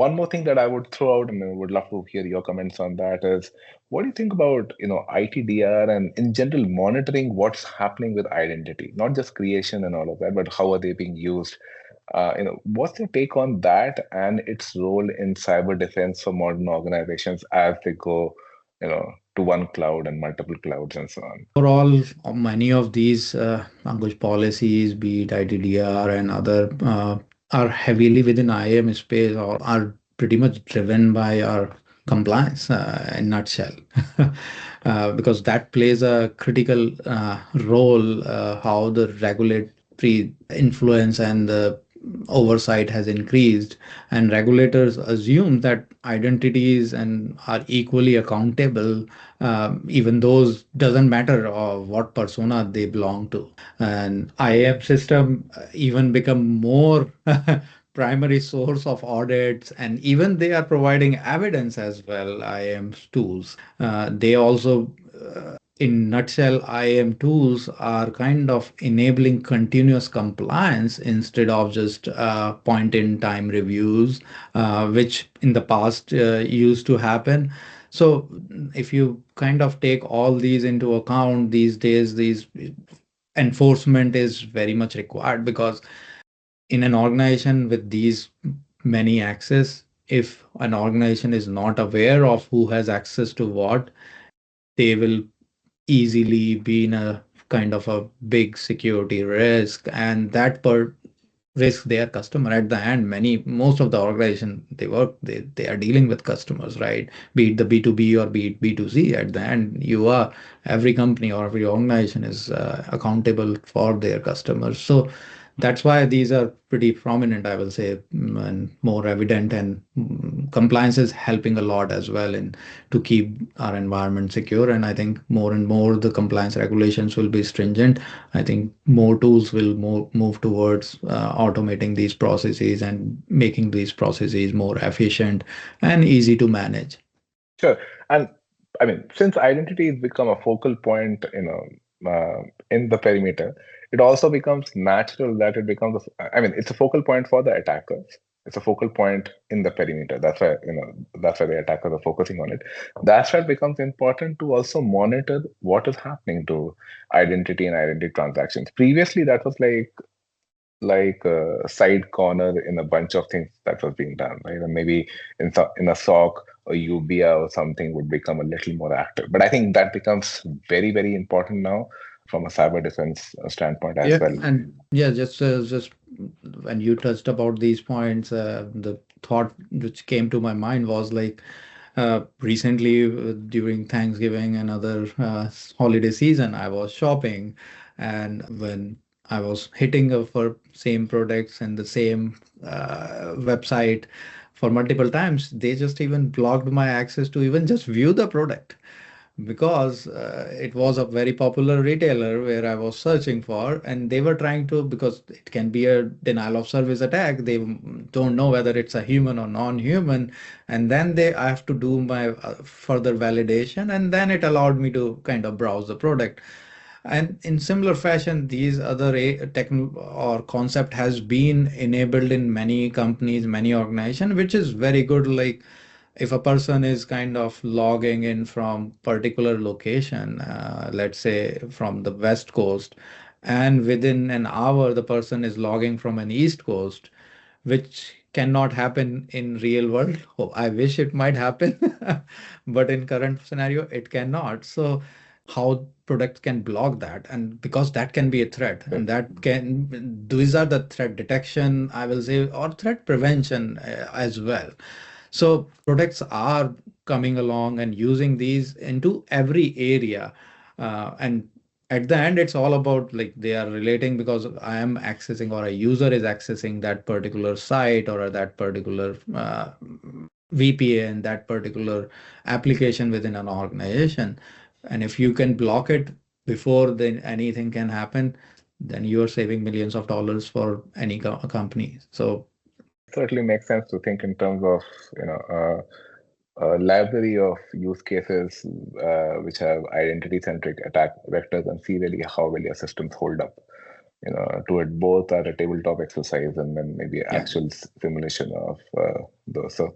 One more thing that I would throw out, and I would love to hear your comments on that, is what do you think about, ITDR and in general monitoring what's happening with identity, not just creation and all of that, but how are they being used? What's your take on that and its role in cyber defense for modern organizations as they go, to one cloud and multiple clouds and so on? Overall, many of these Ankush policies, be it ITDR and other, are heavily within IAM space or are pretty much driven by our compliance in nutshell. Because that plays a critical role, how the regulatory influence and the oversight has increased, and regulators assume that identities and are equally accountable, even those doesn't matter what persona they belong to. And IAM system even become more primary source of audits, and even they are providing evidence as well. IAM tools, they also, in nutshell, IAM tools are kind of enabling continuous compliance instead of just point in time reviews, which in the past used to happen. So if you kind of take all these into account these days, these enforcement is very much required, because in an organization with these many access, if an organization is not aware of who has access to what, they will easily be in a kind of a big security risk, and that per risk their customer at the end. Most of the organization they work, they are dealing with customers, right? Be it the B2B or be it B2C. At the end, you are, every company or every organization is accountable for their customers. So that's why these are pretty prominent, I will say, and more evident, and compliance is helping a lot as well in to keep our environment secure. And I think more and more the compliance regulations will be stringent. I think more tools will move towards automating these processes and making these processes more efficient and easy to manage. Sure. And I mean, since identity has become a focal point, in the perimeter, it also becomes natural that it becomes, I mean, it's a focal point for the attackers. It's a focal point in the perimeter. That's why the attackers are focusing on it. That's why it becomes important to also monitor what is happening to identity and identity transactions. Previously, that was like a side corner in a bunch of things that was being done, right? And maybe in a SOC or UBA or something would become a little more active. But I think that becomes very, very important now from a cyber defense standpoint as Yeah, well. and yeah, just when you touched about these points, the thought which came to my mind was like, recently during Thanksgiving and other holiday season, I was shopping, and when I was hitting for same products and the same website for multiple times, they just even blocked my access to even just view the product, because it was a very popular retailer where I was searching for, and they were trying to, because it can be a denial of service attack. They don't know whether it's a human or non-human, and then I have to do my further validation, and then it allowed me to kind of browse the product. And in similar fashion, these other tech or concept has been enabled in many companies, many organizations, which is very good. Like if a person is kind of logging in from particular location, let's say from the West Coast, and within an hour the person is logging from an East Coast, which cannot happen in real world. Oh, I wish it might happen, but in current scenario, it cannot. So how products can block that, and because that can be a threat, and that can, these are the threat detection, I will say, or threat prevention as well. So products are coming along and using these into every area. And at the end, it's all about like they are relating, because I am accessing or a user is accessing that particular site or that particular VPN, that particular application within an organization. And if you can block it before then anything can happen, then you are saving millions of dollars for any company. So Certainly makes sense to think in terms of, a library of use cases which have identity-centric attack vectors and see really how will your systems hold up. do it both at a tabletop exercise and then maybe Yeah. actual simulation of those. So